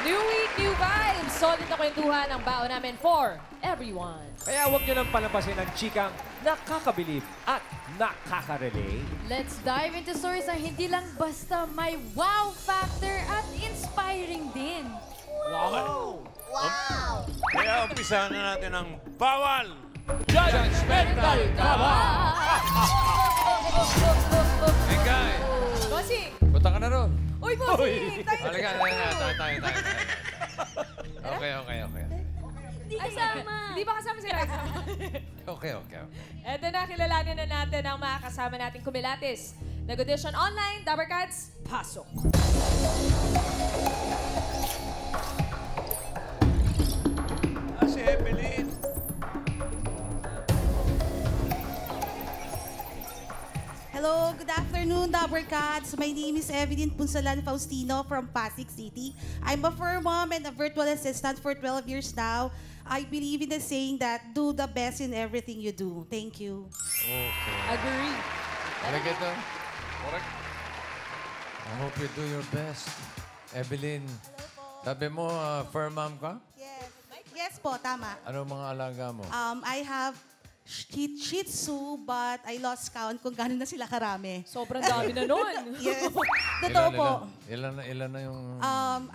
New week, new vibes. Solid na kwentuhan ang baon namin for everyone. Kaya huwag nyo nang palampasin ang chikang nakakabilib at nakaka-relate. Let's dive into stories na hindi lang basta may wow factor at inspiring din. Wow! Kaya umpisahan na natin ang bawal! Judgmental ka ba? Hey, guys! Bossing! Punta ka na ron. Uy, Bossing! Halika, tayo. Okay. Hindi kasama. Hindi ba kasama si Raisa? Okay. Eto na, kilalanin na natin ang mga kasama nating kumilatis. Nag-audition online, Dabber Cats, pasok. Si Evelyn. Hello, good afternoon, Dabber Cats. My name is Evelyn Punsalan Faustino from Pasig City. I'm a fur mom and a virtual assistant for 12 years now. I believe in the saying that do the best in everything you do. Thank you. Okay. Agree. Halika ito. Correct. I hope you do your best. Evelyn, sabi mo, fur mom ka? Yes. Yes po, tama. Ano mga alaga mo? I have Shih Tzu, but I lost count kung gano'n na sila karami. Sobrang dami na nun. Yes. Totoo po. Ilan na yung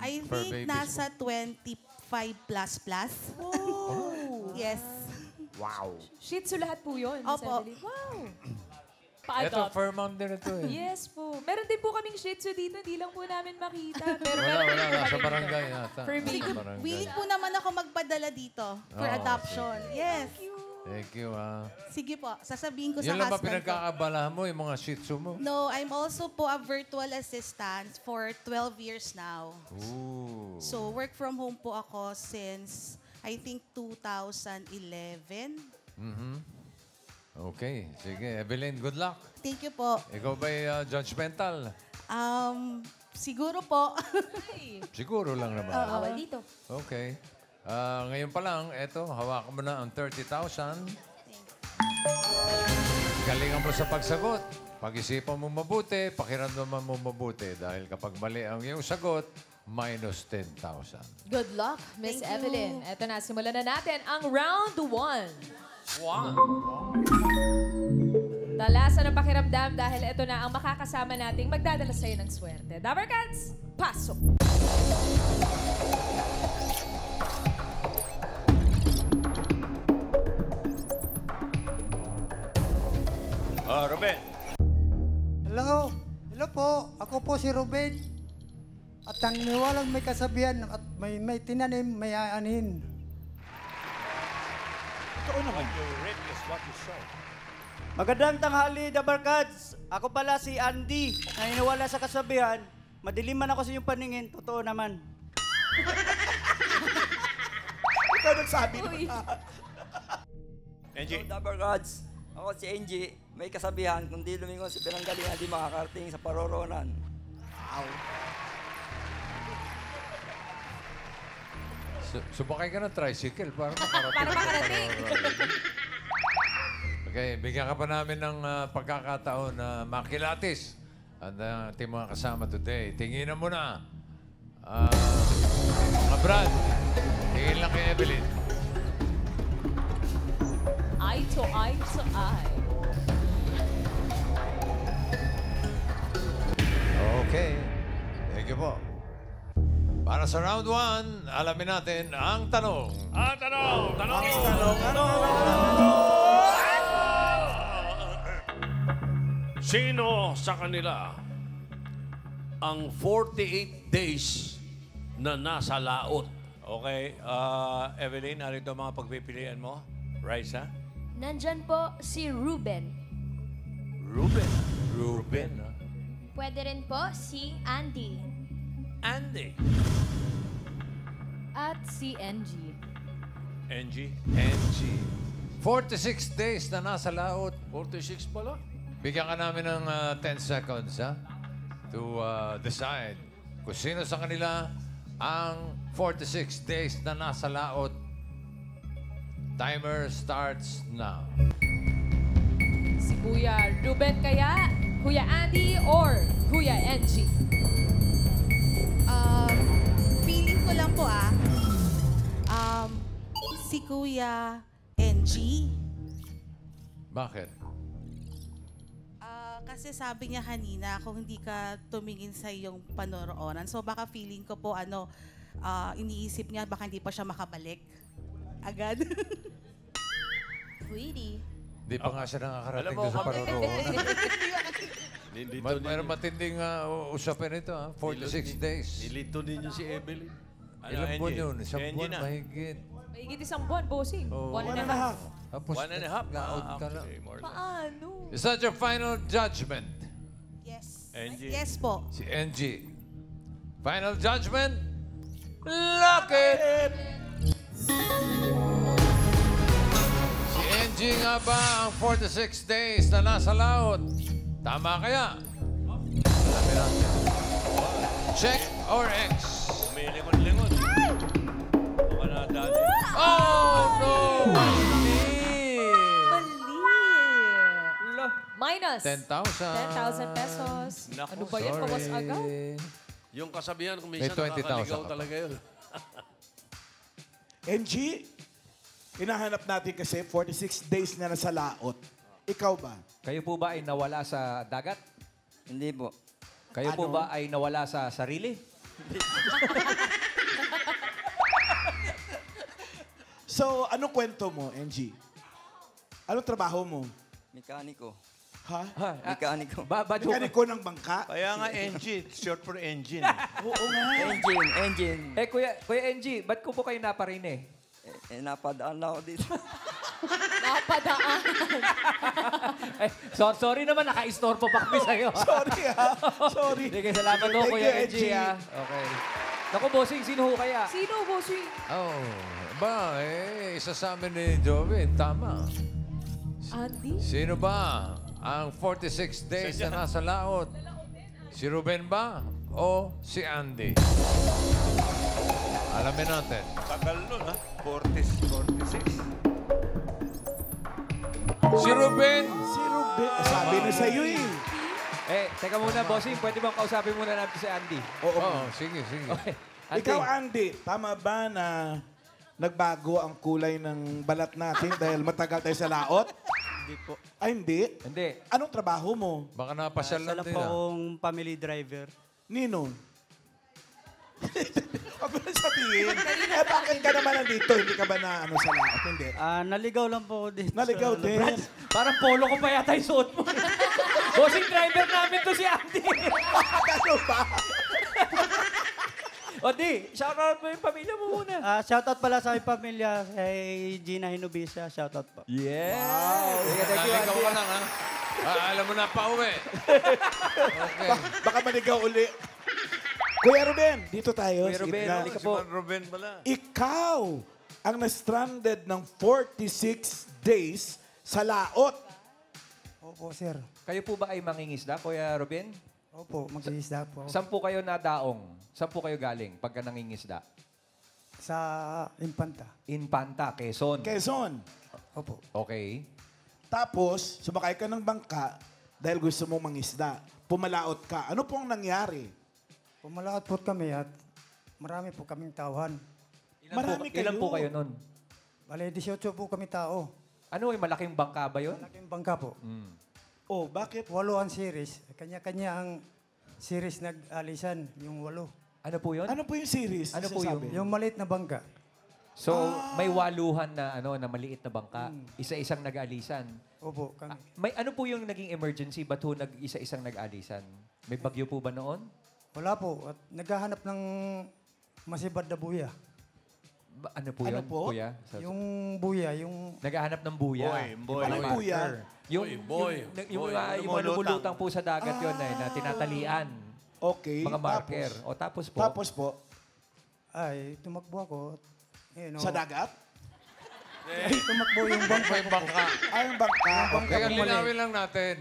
I fur think babies nasa 25 plus. Oh. Yes. Wow. Shih Tzu lahat po yun. Miss Opo. Evelyn. Wow. Ito, Pa-adopt. fur mom din ito eh. Yes po. Meron din po kaming Shih Tzu dito. Hindi lang po namin makita. Pero Wala, meron din po sa kami barangay dito. yata. For me. Sa barangay. Willing po naman ako magpadala dito for Oo, adoption. Yes. Thank you, ah. Sige po, sasabihin ko sa Yun lang ba husband ko. pinagkakabalahan mo, yung mga shih tzu mo? No, I'm also po a virtual assistant for 12 years now. Ooh. So, work from home po ako since, I think, 2011. Okay, sige. Evelyn, good luck. Thank you po. Ikaw ba'y judgmental? Siguro po. Siguro lang naman. Bawal dito. Okay. Ngayon pa lang, eto, hawakan mo na ang 30,000. Galingan mo sa pagsagot. Pag-isipan mo mabuti, pakiramdaman mo mabuti. Dahil kapag mali ang iyong sagot, minus 10,000. Good luck, Miss Thank you. Evelyn. Eto na, simulan na natin ang round 1. Wow! Talasan ang pakiramdam dahil ito na ang makakasama nating magdadala sa'yo ng swerte. Dabber Cats, pasok! Ruben. Hello. Hello po. Ako po si Ruben. At ang niwalang may kasabihan at may tinanim, may aanin. Ikaw naman. Your rate is what you sow. Magandang tanghali, Dabarkads. Ako pala si Andy. Naniniwala sa kasabihan, madilim man ako sa iyong paningin, totoo naman. Ikaw nagsabi na. Angie. Dabarkads, ako si Angie. May kasabihan, kung di lumingon sa pinanggalingan, di makakarating sa paroronan. Wow. Subakay ka ng tricycle para makarating. Para makarating. Okay, bigyan ka pa namin ng pagkakataon na makilatis ang ating mga kasama today. Tinginan mo na. Mga Brad, tingin lang kay Evelyn. Eye to eye to eye. Okay. Thank you po. Para sa round 1, alamin natin ang tanong. Ang tanong! Sino sa kanila ang 48 days na nasa laot? Okay, Evelyn, ano ito mga pagpipilian mo? Raisa? Nandyan po si Ruben. Ruben. Ruben, ha? Pwede rin po si Andy. Andy. At si NG. NG. NG. 46 days na nasa laot. 46 pala? Bigyan ka namin ng 10 seconds, ha? To decide kung sino sa kanila ang 46 days na nasa laot. Timer starts now. Si Kuya Ruben kaya, Kuya Andy, or Kuya NG? Feeling ko lang si Kuya NG. Bakit? Kasi sabi niya kanina, kung hindi ka tumingin sa iyong panoroon, so baka feeling ko po, iniisip niya, baka hindi pa siya makabalik. Agad. Sweetie. Di pa nga siya nakakarating Alam mo, doon sa paroroonan. Nilito Mayroon matinding usapin ito, 46 days. Nilito ninyo si Evelyn. Ilang buwan yun? Isang buwan mahigit. Mahigit isang buwan, bossing. Oh. 1.5 months. Tapos 1.5. laot ka na. Paano? Is that your final judgment? Yes. NG. Yes po. Si NG. Final judgment? Lock it! Si NG nga ba ang 46 days na nasa laot? Tama kaya? Alamin natin. Check or X? Umilingon-lingon. Baka na dati. Oh, no! Mali. Minus 10,000. 10,000 pesos. Naku, Ano ba yan? Pawas agad? Yung kasabihan, kung minsan May 20,000 nakakaligaw ka pa. talaga yun. NG, hinahanap natin kasi 46 days na nasa laot. Ikaw ba? Kayo po ba ay nawala sa dagat? Hindi po. Kayo po ba ay nawala sa sarili? So, anong kwento mo, NG? Anong trabaho mo? Mekaniko. Ha? Mekaniko. Joke. Mekaniko ng bangka? Kaya nga engine, short for engine. Oo nga. Engine. Kuya NG, ba't ko po kayo naparine? Napadaan na ako dito. Napadaan. Sorry naman, naka-istorbo pa kami sa'yo. Sorry ha. Sorry. Sige, salamat po, Thank Kuya you, NG. Okay. Naku, bossing, sino ho kaya? Sino, bossing? Oh, isa sa amin ni Jovin. Tama. Andy? Sino ba ang 46 days na nasa laot? Si Ruben ba o si Andy? Alamin natin. Tagal nun, ha? 46. Si Ruben! Si Ruben. Sabi na sa'yo eh. Teka muna, bossing. Pwede bang kausapin muna natin si Andy? Oo, sige. Okay. Andy. Ikaw, Andy, tama ba na nagbago ang kulay ng balat natin dahil matagal tayo sa laot? Hindi po. Ay, hindi. Hindi. Anong trabaho mo? Baka napasyal Isa lang lang din po ah. akong family driver. Nino? Huwag mo na sabihin. Bakit ka naman nandito? Hindi ka ba na sa laot? Hindi. Naligaw lang po ako dito. Naligaw sa- din. Parang polo ko pa yata yung suot mo. Bossing driver namin to si Andy. Ano ba? O di, shoutout mo yung pamilya mo muna. Shoutout pala sa aking pamilya, kay Gina Hinubisa. Shoutout po. Yeah. Wow. Sige, thank you, Naligaw Andy. ka lang ha. Alam mo na, pauwi. Okay. Baka manigaw uli. Kuya Ruben, dito tayo. Kuya Ruben, Sige na. halika Si po. Man Ruben pala. Ikaw ang na-stranded ng 46 days sa laot. Opo, sir. Kayo po ba ay mangingisda, Kuya Ruben? Opo, mag-iisda po ako. Saan po kayo nadaong? Saan po kayo galing pagka nangingisda? Sa Infanta. Infanta, Quezon. Quezon. Opo. Okay. Tapos, sumakay ka ng bangka dahil gusto mong mangisda. Pumalaot ka. Ano pong nangyari? Pumalakad po kami at marami po kaming tauhan. Ilan po kayo nun? Bale, 18 po kami tao. Ano, yung malaking bangka ba yun? Malaking bangka po. Oh, bakit? 8 ang series. Kanya-kanya ang series nag-alisan, yung 8. Ano po yun? Ano po yung series? Ano po Sinasabi? Yung maliit na bangka. So, may waluhan na na maliit na bangka. Isa-isang nag-alisan. Opo, kami. May ano po yung naging emergency? Ba't ho isa-isang nag-alisan? May bagyo po ba noon? Wala po. At naghahanap ng masibad na buya. Ano po Ano yun, po? kuya? Yung buya, yung... Naghahanap ng buya. Boy. Anong buya? Yung, Boy. yung Boy. mga lumulutang po sa dagat yun na tinatalian. Okay. Mga marker. O tapos po, Tapos po, Ay, tumakbo ako. Eh, no, sa dagat? tumakbo yung bangka. May bangka. Ay, yung bangka. Kaya linawin lang natin.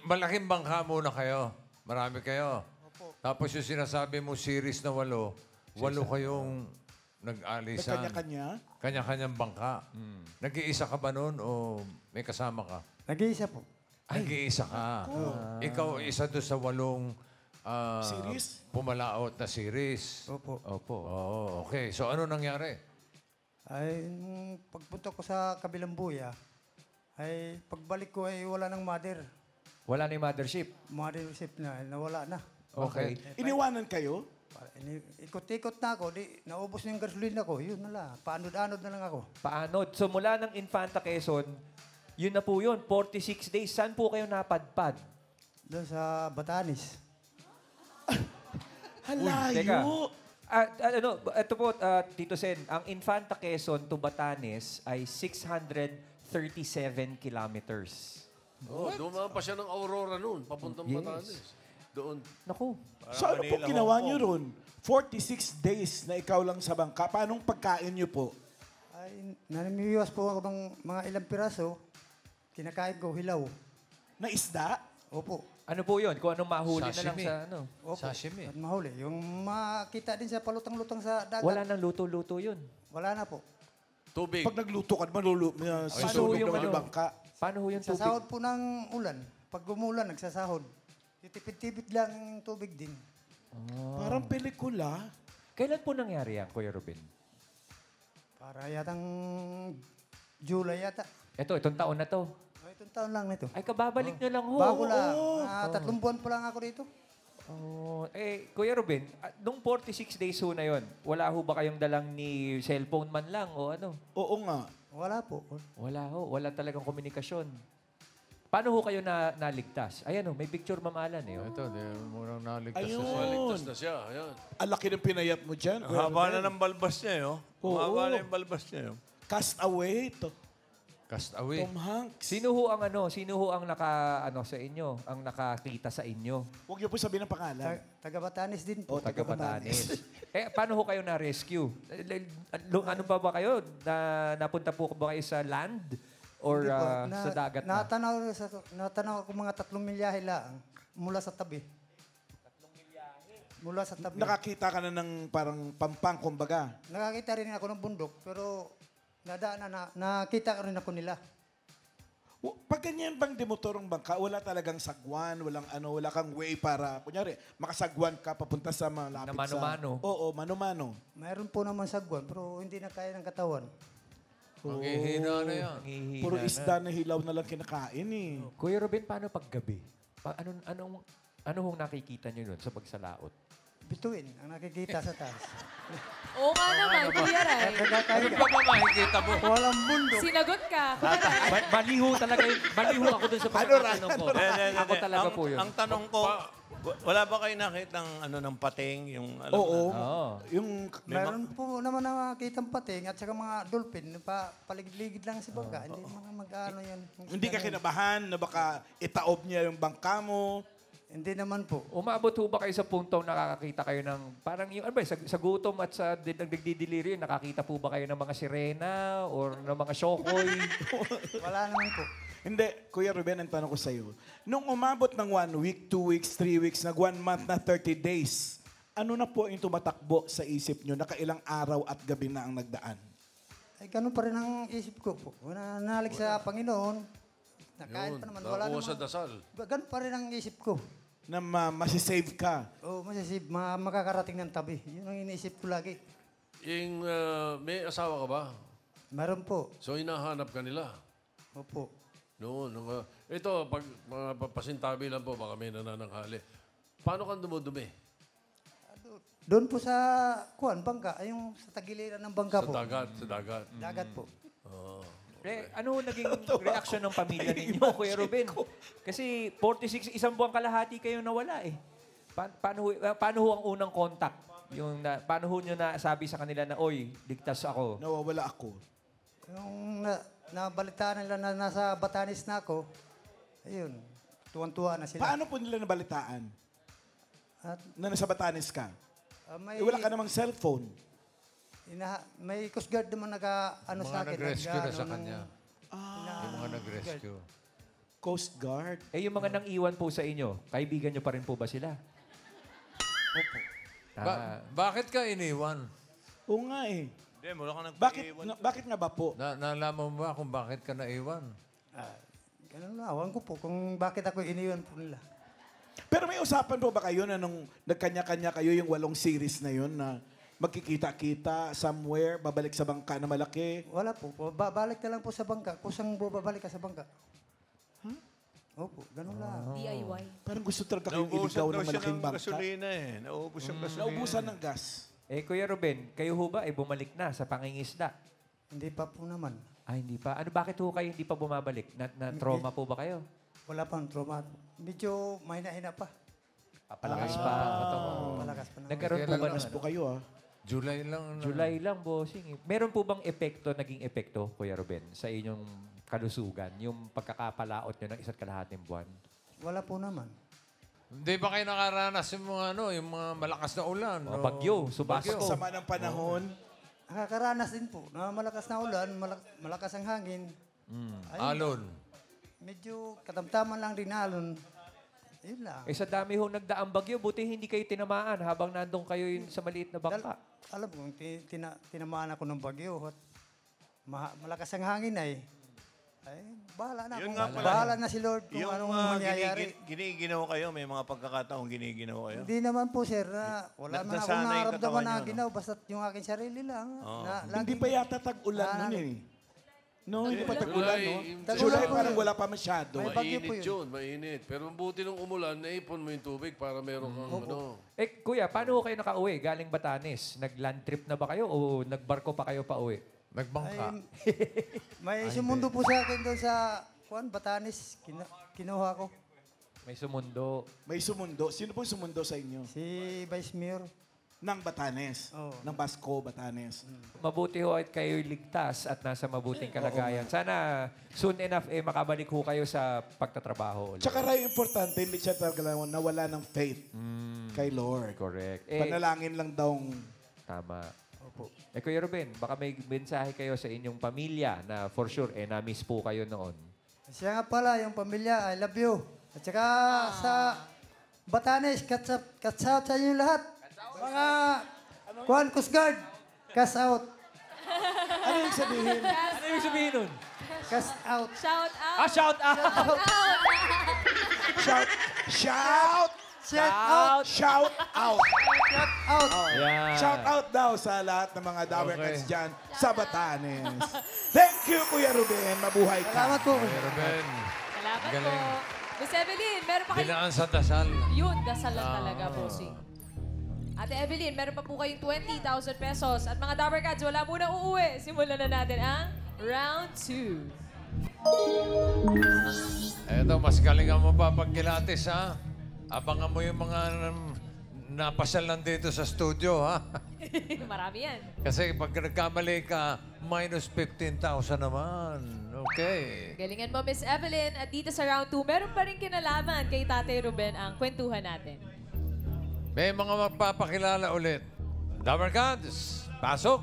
Malaking bangka muna kayo. Marami kayo. Tapos yung sinasabi mo series na 8 kayong nag-alisan. Kanya-kanya? Kanya-kanyang bangka. Nag-iisa ka ba noon o may kasama ka? Nag-iisa po. Nag-iisa ka. Ikaw isa doon sa 8 Series? pumalaot na series. Opo. opo. Oo, okay. So ano nangyari? Ay, nung pagpunta ko sa kabilang buya, ay pagbalik ko ay wala ng mother. Wala na yung mothership. Mothership na, nawala na. Okay. Iniwanan kayo? Ikot-ikot na ako, naubos na yung gasolina ko, yun na lang. Paanod-anod na lang ako. Paanod. So mula ng Infanta Quezon, yun na po yun, 46 days. Saan po kayo napadpad? Doon sa Batanes. Teka. Ito po, Tito Sen, ang Infanta Quezon to Batanes ay 637 kilometers. Oh, dumaan pa siya ng Aurora noon, papuntang Yes. Batanes. Doon. Naku. So ano po ginawa niyo ron? 46 days na ikaw lang sa bangka. Paanong pagkain niyo po? Ay, nanimiwas po ako ng mga ilang piraso. Kinakain ko, hilaw. Na isda? Opo. Ano po yun? Kung anong mahuli na lang Sashimi. sa ano? Opo. Sashimi. At mahuli. Yung makita din sa palutang-lutang sa dagat. Wala nang luto-luto yun. Wala na po. Tubig. Pag nagluto ka, susunog yung naman yung ano? bangka. Paano ho yung tubig? Sasahod po ng ulan. Pag umulan, nagsasahod. Titipid-tipid lang yung tubig din. Parang pelikula. Kailan po nangyari yan, Kuya Ruben? Para yatang July yata. Itong taon na to. Ay, itong taon lang nito. Ay, kababalik nyo lang ho. Bago lang. 3 buwan pa lang ako dito. Oh, Kuya Ruben, nung 46 days ho na yon, wala ho ba kayong dalang ni cellphone man lang o ano? Oo nga. Wala po. Wala ho, wala talagang komunikasyon. Paano ho kayo naligtas? Ayan ho, may picture mamalan eh. Oh. Ito, di mo nang naligtas Ayun. na siya. Maligtas na siya. Ayan. Ang laki ng pinayat mo dyan. Ang haba na ng balbas niya, yo. Oo. Haba na yung balbas niya, yo. Cast away. Cast away. Tom Hanks. Sino ho ang sa inyo, ang nakakita sa inyo? Huwag niyo po sabihin ng pangalan. Taga Batanes din po. Taga Batanes. Paano ho kayo na-rescue? Ano ba kayo? Napunta po ba kayo sa land? Or Hindi po. sa dagat na? Natanaw ako mga 3 milyahe lang mula sa tabi. 3 milyahe? Mula sa tabi. Nakakita ka na ng parang pampang, kumbaga. Nakakita rin ako ng bundok, pero nakita rin ako nila. Pag ganyan bang demotorong bangka, wala talagang sagwan, wala kang way para, kunyari, makasagwan ka papunta sa malapit Na mano-mano. Oo, mano-mano. Mayroon po naman sagwan, pero hindi na kaya ng katawan. Manghihina na yan. Nanghihina Puro na. isda na hilaw na lang kinakain eh. Kuya Ruben, paano pag gabi? Ano hong nakikita niyo nun sa pagsalaot? Bituin ang nakikita sa taas. Oo nga naman, Kuya Ray. Ano pa ba makikita mo? Walang bundok. Sinagot ka, Kuya Ray. Maliho talaga yun. Maliho ako dun sa pagkakatanong ko. Ako talaga po yun. Ang tanong ko, wala ba kayo nakitang ng pating? Yung, Oo. Oo. Yung Mayroon po naman nakakita pating at saka mga dolphin. Paligid-ligid lang sa bangka. Hindi mga mag-ano yan. hindi ka kinabahan na baka itaob niya yung bangka mo. Hindi naman po. Umabot ho ba kayo sa puntong nakakakita kayo ng, parang yung, sa gutom at sa nagdidelirio, nakakita po ba kayo ng mga sirena or ng mga shokoy? Wala naman po. Hindi, Kuya Ruben, ang tanong ko sa'yo. Nung umabot ng 1 week, 2 weeks, 3 weeks, nag 1 month na 30 days, ano na po yung tumatakbo sa isip nyo? Nakailang araw at gabi na ang nagdaan? Ay, ganun pa rin ang isip ko po. Nalig sa Panginoon. Nakain pa naman. Wala Nakuha sa naman. dasal. Ganun pa rin ang isip ko. Na masisave ka. Oo, masisip. Makakarating ng tabi. Yun ang iniisip ko lagi. Yung, may asawa ka ba? Meron po. So, hinahanap ka nila. Opo. Noon. Ito, pag pasintabi lang po, baka may nanananghali. Paano kang dumudumi? Doon po sa bangka. Ay, yung sa tagiliran ng bangka po. Sa dagat. Dagat po. Ano naging reaksyon ng pamilya ninyo, Kuya Ruben? Kasi 46, isang buwang kalahati kayo nawala eh. Paano ho ang unang contact? Paano ho nyo nasabi sa kanila na, oy, ligtas ako? Nawawala ako. Yung nabalitaan nila na nasa Batanes na ako, ayun, tuwan-tuwa na sila. Paano po nila nabalitaan? At, Na nasa Batanes ka? may, Wala ka namang cellphone. may Coast Guard naman sa Mga akin. nag-rescue na sa nag-ano kanya. Yung mga nag-rescue. Coast Guard. Yung mga nang iwan po sa inyo, kaibigan nyo pa rin po ba sila? Opo. Bakit ka iniwan? Oo nga eh. Hindi, wala ka Bakit nga ba po? Nalaman mo ba kung bakit ka naiwan? Ganun na, awan ko po kung bakit ako iniwan po nila. Pero may usapan po ba kayo na nung nagkanya-kanya kayo yung 8 series na yun na magkikita-kita somewhere, babalik sa bangka na malaki? Wala po. Babalik na lang po sa bangka. Kusang babalik ka sa bangka. Opo, ganun lang. DIY. Parang gusto talaga kayong Naubusan iligaw daw ng siya malaking ng bangka. gasolina eh. Naubos ang gasolina. Naubusan ng gas. Kuya Ruben, kayo ho ba ay bumalik na sa pangingisda? Hindi pa po naman. Hindi pa. Bakit ho kayo hindi pa bumabalik? Na-trauma po ba kayo? Wala pang trauma. Medyo mahina-hina pa. Palakas pa. Malakas pa na. Nagkaroon po ba Mas ng po kayo, July lang. July lang, bossing. Meron po bang naging epekto, Kuya Ruben, sa inyong kalusugan, yung pagkakapalaot nyo ng 1.5 buwan? Wala po naman. Hindi ba kayo nakaranas yung mga, yung mga malakas na ulan? Mga bagyo, subasko. Sama ng panahon. Nakakaranas din po na malakas na ulan, malakas ang hangin. Ayun Alon. Medyo katamtaman lang din na alon. Yun lang. Sa dami ho nagdaang bagyo, buti hindi kayo tinamaan habang nandun kayo sa maliit na bangka. Alam mo, tinamaan ako ng bagyo at malakas ang hangin ay bahala na. Yun nga pala. Bahala na si Lord kung Yung anong mangyayari. giniginaw kayo, may mga pagkakataong giniginaw kayo. Hindi naman po, sir. Wala man akong Nasanay yung nararamdaman katawan na niyo, no? ginaw. Basta yung aking sarili lang. Hindi pa yata tag-ulan nun eh. No, hindi pa tag-ulan, no? Tag-ulan July po parang yun. wala pa masyado. May bagyo po Mainit yun, mainit. Pero ang buti nung umulan, naipon mo yung tubig para meron kang ano. Kuya, paano ho kayo nakauwi galing Batanes? Nag-land trip na ba kayo o nagbarko pa kayo pa uwi? Nagbangka. May sumundo po sa akin doon sa Batanes. Kinuha ko. May sumundo. May sumundo. Sino po sumundo sa inyo? Si Vice Mayor. Ng Batanes. Ng Basco, Batanes. Mabuti ho at kayo ligtas at nasa mabuting kalagayan. Sana soon enough makabalik ho kayo sa pagtatrabaho ulit. Tsaka rin importante, hindi siya talaga nawala ng faith kay Lord. Correct. Panalangin lang daw. Tama. Opo. Kuya Ruben, baka may mensahe kayo sa inyong pamilya na for sure, na-miss po kayo noon. Siya nga pala, yung pamilya, I love you. At saka sa Batanes, cuts out sa inyo lahat. Mga Coast Guard, cast out. Ano yung sabihin? Ano yung sabihin nun? Cast out. Shout out. Shout out! Shout! Shout! Shout out. Shout out! Shout out. Yeah. Shout out daw sa lahat ng mga Dawercats dyan sa Batanes. Thank you, Kuya Ruben. Mabuhay ka. Salamat po. Ruben. Salamat po. Galing. Miss Evelyn, meron pa kayo... Dinaan sa dasal. Yun, dasal lang talaga, bossing. Ate Evelyn, meron pa po kayong 20,000 pesos. At mga Dabber Cats, wala muna uuwi. Simulan na natin ang round 2. Eto, mas galing ang mapapagkilatis, ha? Abangan mo yung mga napasal lang dito sa studio, ha? Marami yan. Kasi pag nagkamali ka, minus 15,000 naman. Okay. Galingan mo, Miss Evelyn. At dito sa round 2, meron pa rin kinalaman kay Tatay Ruben ang kwentuhan natin. May mga magpapakilala ulit. Dabber Cats, pasok!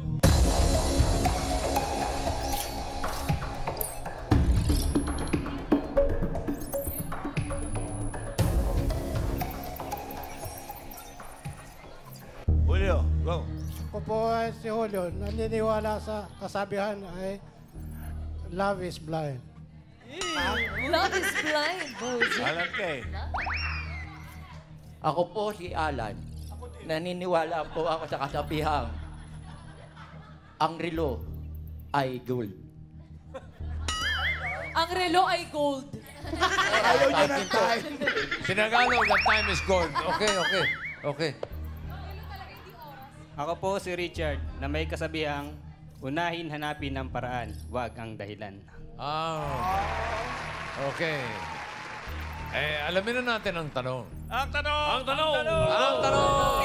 Julio, go. Ako po ay si Julio. Naniniwala sa kasabihan ay love is blind. Love is blind, bossing. Alan Kay. Ako po si Alan. Naniniwala po ako sa kasabihang ang relo ay gold. Ang relo ay gold. Ayaw niya ng time. Sinagalog, the time is gold. Okay, okay, okay. Ako po si Richard na may kasabihang unahin hanapin ang paraan, wag ang dahilan. Okay. Alamin na natin ang tanong. Ang tanong! Ang tanong! Ang tanong!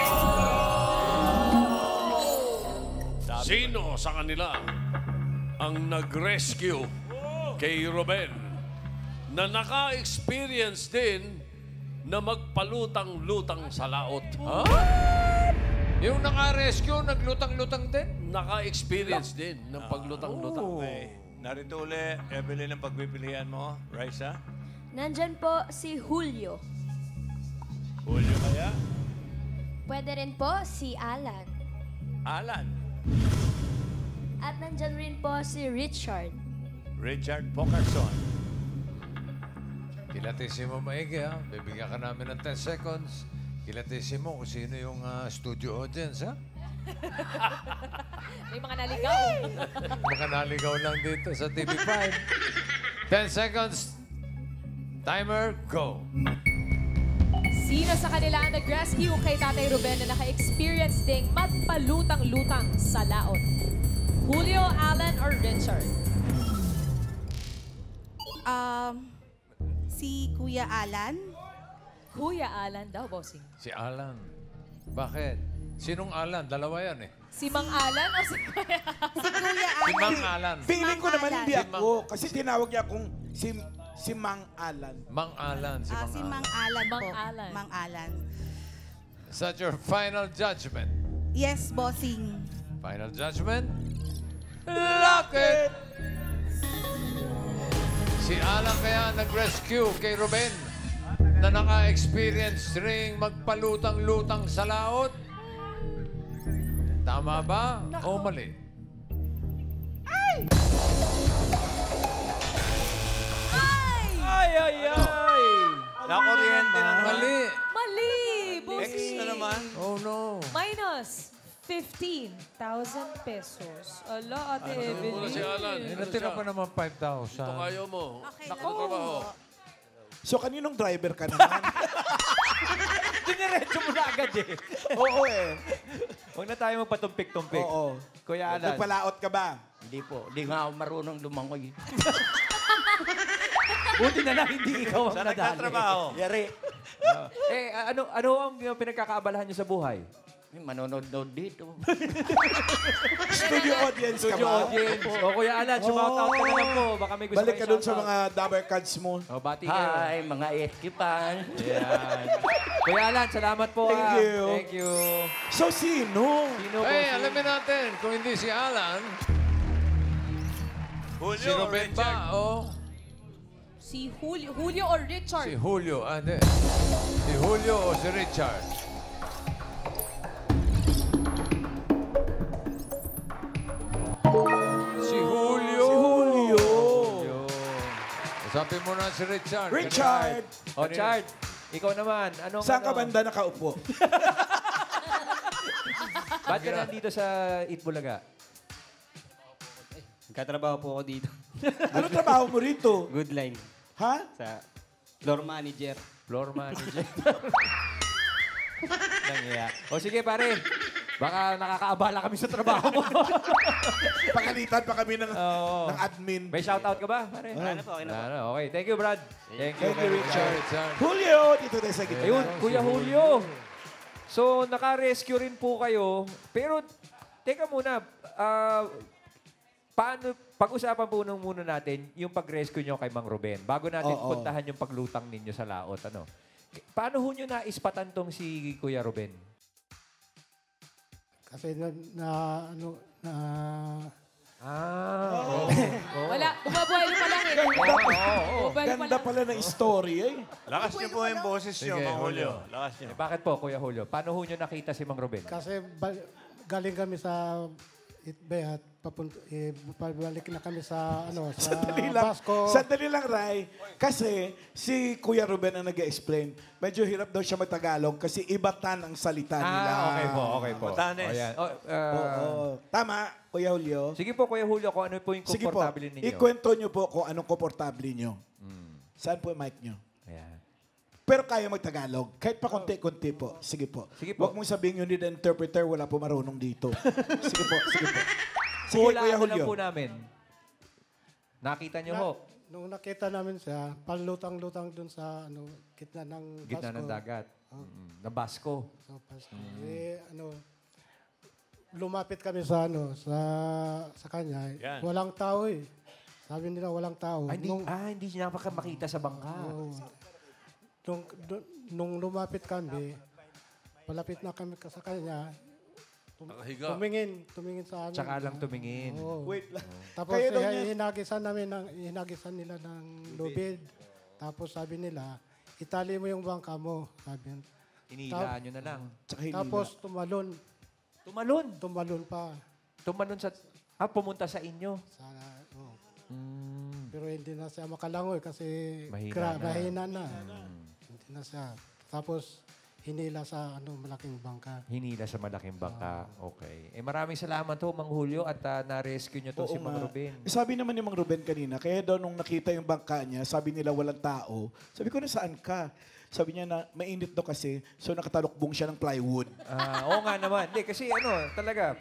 Sino sa kanila ang nag-rescue kay Ruben na naka-experience din na magpalutang-lutang sa laot? Yung naka-rescue, naglutang-lutang din? Naka-experience din ng paglutang-lutang. Okay. Narito uli, Evelyn, ang pagpipilian mo. Raisa? Nandyan po si Julio. Julio kaya? Pwede rin po si Alan. Alan? At nandyan rin po si Richard. Richard Pocarson. Kilatisin mo maigi, ha? Bibigyan ka namin ng 10 seconds. Kilatisin mo kung sino yung studio audience, ha? May mga naligaw. Baka naligaw lang dito sa TV5. 10 seconds. Timer, go. Sino sa kanila ang nag-rescue kay Tatay Ruben na naka-experience ding magpalutang-lutang sa laot? Julio, Alan, or Richard? Si Kuya Alan. Kuya Alan daw, bossing. Si Alan. Bakit? Sinong Alan? Dalawa yan eh. Si Mang Alan o si Kuya? Si Kuya Si Alan. Mang Alan. Feeling ko naman hindi Si Mang- ako. Kasi tinawag niya akong si Mang Alan. Mang Alan. Si Mang Si Alan. Mang Alan po. Mang Alan. Mang Alan. Is that your final judgment? Yes, bossing. Final judgment? Lock it! Si Alan kaya nag-rescue kay Ruben na naka-experience ring magpalutang-lutang sa laot? Tama ba o mali? Ay, ay, ay! Nakuryente na naman. Mali! Mali, X bossing. na naman. Oh no! Minus 15,000 pesos. Ala, Ate Evelyn. Muna si Alan. Natira pa naman 5,000. Ito kayo mo. Okay Nako, lang. trabaho. So, kaninong driver ka naman? Diniretso mo na agad eh. Oo eh. Huwag na tayo magpatumpik-tumpik. Oo. Kuya Alan. Nagpalaot ka ba? Hindi po. Hindi nga ako marunong lumangoy. Buti na lang hindi ikaw ang Saan nadali. nagtatrabaho? Yari. Ano ang pinagkakaabalahan niyo sa buhay? Manonood dito. Studio audience ka Studio ba? audience. O Kuya Alan, sumoutout ka naman po. Baka may gusto Balik ka kayong dun sa shoutout. mga Dabber Cards mo. O, bati kayo. Hi, mga eskipan. Yan. Kuya Alan, salamat po. Thank ah. you. Thank you. So, sino? Sino po Hey, si- alamin natin kung hindi si Alan, Julio si Ruben ba o Si Julio or Richard? si Julio? Hindi. Si Julio o si Richard? Si Julio. Si Julio. Sabi mo na si Richard. Richard! O, Chard, ikaw naman. Anong, Saan ka banda nakaupo? Ba't ka nandito sa Itbulaga? Nagkatrabaho po ako dito. Ano trabaho mo rito? Good line. Ha? Sa floor manager. Floor manager. Nangyaya. O sige, pare. Baka nakakaabala kami sa trabaho mo. Pakalitan pa kami ng Oo. admin. May shoutout ka ba, pare? Ano po, okay na po. Ano, okay. Thank you, Brad. Thank you, Thank you, very much. Richard. Julio, dito tayo sa gitna. Ayun, Kuya Julio. So, naka-rescue rin po kayo. Pero, teka muna. Paano, pag-usapan po muna natin yung pag-rescue nyo kay Mang Ruben. Bago natin Oo. puntahan yung paglutang ninyo sa laot. Ano? Paano ho nyo naispatan tong si Kuya Ruben? Kasi Wala, bumabuhay pa lang eh. Bumabuhay pa Ganda lang. pala ng story eh. Lakas niyo po yung boses niyo, Sige, Mang Julio. Julio. Lakas niyo. Bakit po, Kuya Julio? Paano ho nyo nakita si Mang Ruben? kasi galing kami sa Itbe at pabalik na kami sa sa Basco. Sandali lang, Ray. Kasi si Kuya Ruben ang nag-explain. Medyo hirap daw siya mag-Tagalog kasi ibatan ang salita nila. Okay po, okay po. Batanes. O, yan. Oo. Tama, Kuya Julio. Sige po, Kuya Julio, kung ano po yung Sige po, komportable ninyo. ikwento nyo po kung anong komportable nyo. Saan po yung mic nyo? Ayan. Pero kaya mag-Tagalog. Kahit pa konti-konti po. Sige po. Sige po. Huwag mong sabihin you need an interpreter, wala po marunong dito. Sige po, sige po. Sige, Hulaan Kuya na lang Julio. po namin. Nakita nyo ho, Nung nakita namin siya, palutang-lutang dun sa gitna ng gitna Basco. ng dagat. Na Basco. So, Basco. Lumapit kami sa sa kanya. Yan. Walang tao eh. Sabi nila walang tao. Ay, hindi niya makita sa bangka. Nung lumapit kami, palapit na kami sa kanya, Nakahiga. tumingin sa amin. Tsaka lang tumingin. Oo. Wait lang. Tapos Kaya daw niya- hinagisan nila ng lubid. Tapos sabi nila, itali mo yung bangka mo. Sabi. Inilaan nyo na lang. Tapos tumalon. Tumalon pa. Tumalon sa... pumunta sa inyo. Pero hindi na siya makalangoy kasi Mahina na. mahina na. Hindi na siya. Tapos hinila sa malaking bangka. Hinila sa malaking bangka. Okay. Maraming salamat ho, Mang Julio, at na-rescue nyo to si Mang Ruben. Sabi naman ni Mang Ruben kanina, kaya daw nung nakita yung bangka niya, sabi nila walang tao. Sabi ko, nasaan ka? Sabi niya na mainit daw kasi, so nakatalukbong siya ng plywood. Oo nga naman. Hindi, kasi talaga,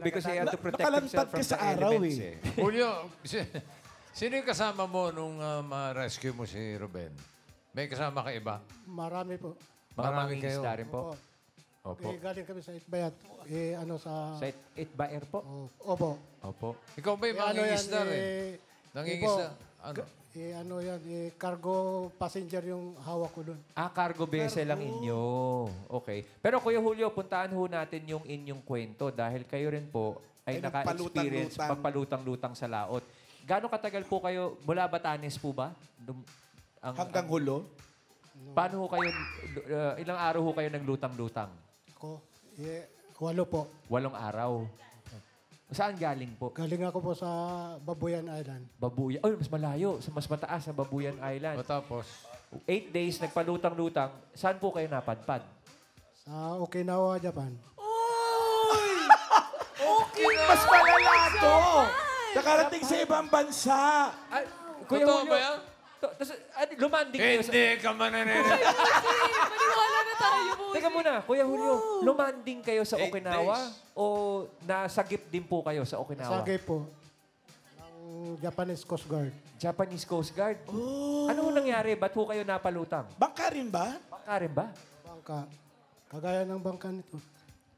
because he had to protect himself from ka sa the araw elements. Julio, sino yung kasama mo nung ma-rescue mo si Ruben? May kasama ka iba? Marami po. Marami kayo? Isda rin po. Opo. Galing kami sa Itbayat. Sa... Sa Itbaer po? Opo. Opo. Ikaw ba'y mangingisda rin? Nangingisda? Cargo passenger yung hawak ko doon. Cargo vessel lang inyo. Okay. Pero Kuya Julio, puntahan ho natin yung inyong kwento dahil kayo rin po ay naka-experience pagpalutang-lutang sa laot. Gaano katagal po kayo, mula Batanes po ba? Hanggang Hulo? Paano ho kayo, ilang araw ho kayo naglutang-lutang? Ako, 8 po. 8 araw. Saan galing po? Galing ako po sa Babuyan Island. Babuyan. Mas malayo. Mas mataas sa Babuyan Island. Matapos? 8 days, nagpalutang-lutang. Saan po kayo napadpad? Sa Okinawa, Japan. Mas malala to! Nakarating sa ibang bansa. Kuya Totoo Julio, ba yan? lumanding kayo sa... Hindi ka mananene. Maniwala na tayo po. Teka muna, Kuya Julio, lumanding kayo sa Okinawa o nasagip din po kayo sa Okinawa? Sagay po. Ng Japanese Coast Guard. Japanese Coast Guard? Ano ho nangyari? Ba't ho kayo napalutang? Bangka rin ba? Bangka rin ba? Bangka. Kagaya ng bangka nito.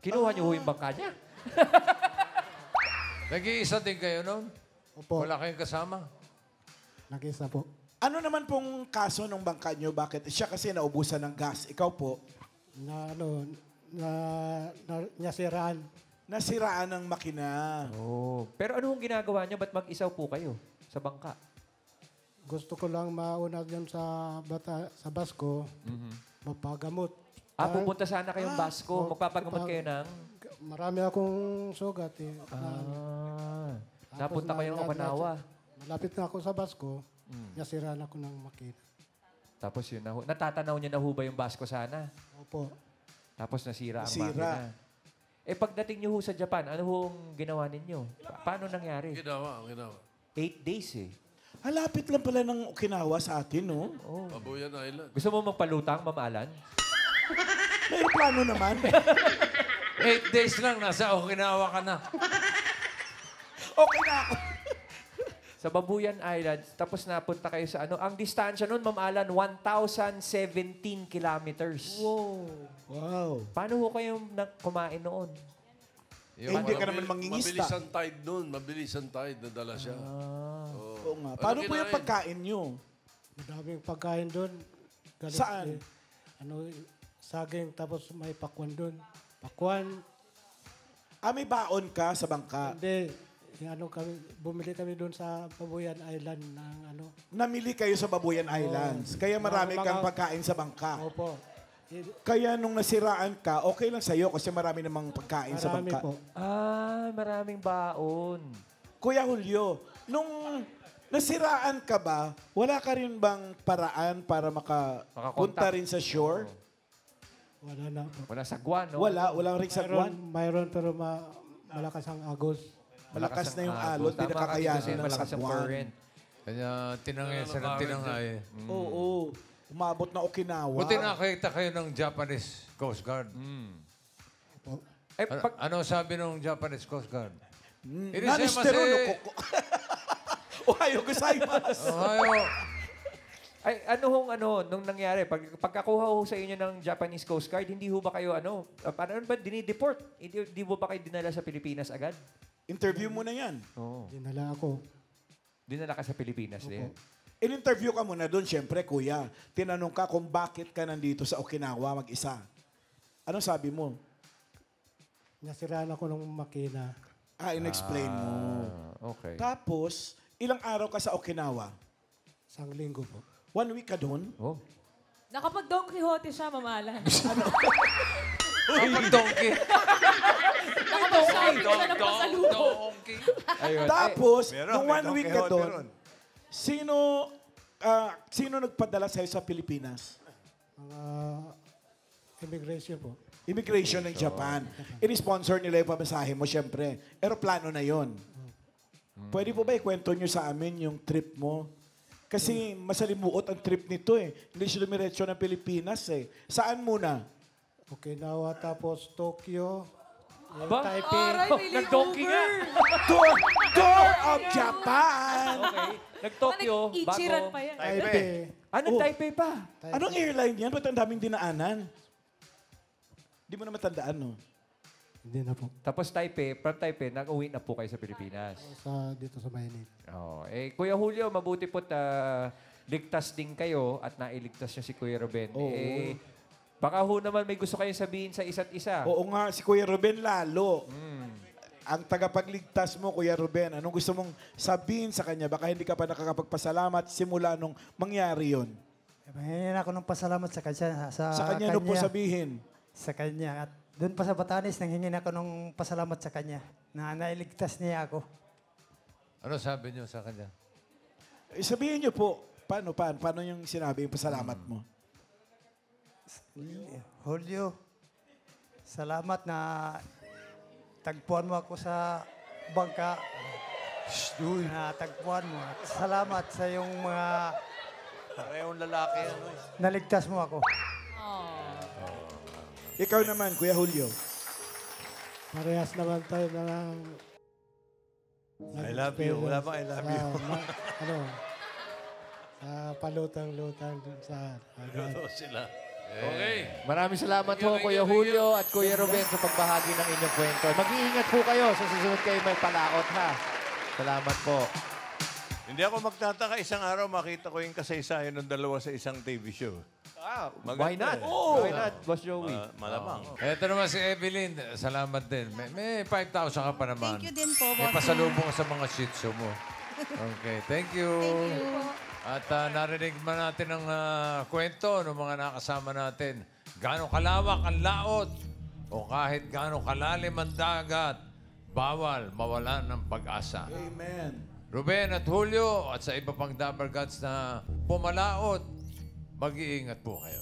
Kinuha niyo ho yung bangka niya? Nag-iisa din kayo noon? Opo. Wala kayong kasama? Nag-isa po. Ano naman pong kaso ng bangka nyo? Bakit? Siya kasi naubusan ng gas. Ikaw po? Nasiraan. Nasiraan ng makina. Pero ano hong ginagawa niyo? Ba't mag-isaw po kayo sa bangka? Gusto ko lang mauna dyan sa Basco. Mapagamot. Pupunta sana kayong Basco. Magpapagamot kayo ng... Marami akong sugat eh. Napunta kayong Okinawa. Malapit na ako sa Basco. Nasiraan ako ng makina. Tapos yun, natatanaw niya na ho ba yung Basco sana? Opo. Tapos nasira ang makina. Pagdating niyo ho sa Japan, ano hong ginawa ninyo? Paano nangyari? Ginawa. 8 days eh. Halapit lang pala ng Okinawa sa atin, no? Babuyan Island. Gusto mo magpalutang, Ma'am Alan? May plano naman. 8 days lang, nasa Okinawa ka na. Okay na ako. Sa Babuyan Island, tapos napunta kayo sa ano. Ang distansya nun, Ma'am Alan, 1,017 kilometers. Wow. Paano ho kayong kumain noon? Hindi ka naman mangingista. Mabilis ang tide nun. Mabilis ang tide. Nadala siya. Oo nga. Paano po yung pagkain nyo? Madaming pagkain doon. Saan? Saging, tapos may pakwan doon. Pakwan. May baon ka sa bangka? Hindi. Bumili kami doon sa Babuyan Island ng Namili kayo sa Babuyan Islands. Kaya marami kang pagkain sa bangka. Opo. Kaya nung nasiraan ka, okay lang sa'yo kasi marami namang pagkain sa bangka. Po. Maraming baon. Kuya Julio, nung nasiraan ka ba, wala ka rin bang paraan para makapunta rin sa shore? Wala na po. Wala sagwan, no? Walang ring sagwan? Mayroon pero malakas ang agos. Malakas na yung alon, di nakakayanin ng sagwan. Kaya tinangay siya ng tinangay. Oo. Umabot na Okinawa. Buti nakakita kayo ng Japanese Coast Guard. Ano sabi ng Japanese Coast Guard? Nanistero no koko. Ohayo gozaimasu. Ohayo. Nung nangyari, pagkakuha ho sa inyo ng Japanese Coast Guard, hindi ho ba kayo, paano ba dinideport? Hindi ho ba kayo dinala sa Pilipinas agad? Interview mo na yan. Dinala ako. Dinala ka sa Pilipinas din? In-interview ka muna doon, syempre, kuya. Tinanong ka kung bakit ka nandito sa Okinawa mag-isa. Ano sabi mo? Nasiraan ako ng makina. In-explain mo. Okay. Tapos, ilang araw ka sa Okinawa? 1 linggo po. 1 week ka doon? Nakapag-Don Quixote siya, Ma'am Alan. Kapag-donkey. Nakapag-shopping siya ng pasalubong. Tapos, nung 1 week ka doon, sino nagpadala sa'yo sa Pilipinas? Mga Immigration po. Immigration ng Japan. Ini-sponsor nila yung pamasahe mo, syempre. Aeroplano na yon. Pwede po ba ikwento nyo sa amin yung trip mo? Kasi masalimuot ang trip nito eh. Hindi siya lumiretso ng Pilipinas eh. Saan muna? Okinawa, tapos Tokyo, Taipei. Aray, may Nag-donkey nga. Tour of Japan! Okay. Nag-Tokyo, Ichiran bago. pa yan. Taipei. Nag-Taipei pa. Anong airline yan? Ba't ang daming dinaanan? Di mo na matandaan, no? Hindi na po. Tapos Taipei, from Taipei, nag-uwi na po kayo sa Pilipinas. Dito sa Maynila. Oh, Kuya Julio, mabuti po't ligtas din kayo at nailigtas niyo si Kuya Ruben. Oo. Baka ho naman may gusto kayong sabihin sa isa't isa. Oo nga, si Kuya Ruben lalo. Ang tagapagligtas mo, Kuya Ruben, anong gusto mong sabihin sa kanya? Baka hindi ka pa nakakapagpasalamat simula nung mangyari yon. Mahingin ako ng pasalamat sa kanya. Sa kanya, ano po sabihin? Sa kanya. At doon pa sa Batanes, nanghingin ako ng pasalamat sa kanya na nailigtas niya ako. Ano sabi niyo sa kanya? Sabihin niyo po, paano yung sinabi yung pasalamat mo? Julio, salamat na tagpuan mo ako sa bangka. Na tagpuan mo. At salamat sa iyong mga... Parehong lalaki ano eh. Naligtas mo ako. Ikaw naman, Kuya Julio. Parehas naman tayo na I love you. Wala ba I love you? Palutang-lutang dun sa... Ito sila. Okay. Maraming salamat po, Kuya Julio at Kuya Ruben sa pagbahagi ng inyong kwento. Mag-iingat po kayo sa susunod kayo may palaot, ha? Salamat po. Hindi ako magtataka isang araw makita ko yung kasaysayan ng dalawa sa isang TV show. Why not? Oo. Why not, Boss Joey? Malamang. Ito naman si Evelyn. Salamat din. May 5,000 ka pa naman. Thank you din po, May boss. pasalubong ka sa mga shih tzu mo. Okay, thank you. At narinig man natin ang kwento ng mga nakasama natin. Gaano kalawak ang laot o kahit gaano kalalim ang dagat, bawal mawalan ng pag-asa. Amen. Ruben at Julio at sa iba pang Dabber Gods na pumalaot, mag-iingat po kayo.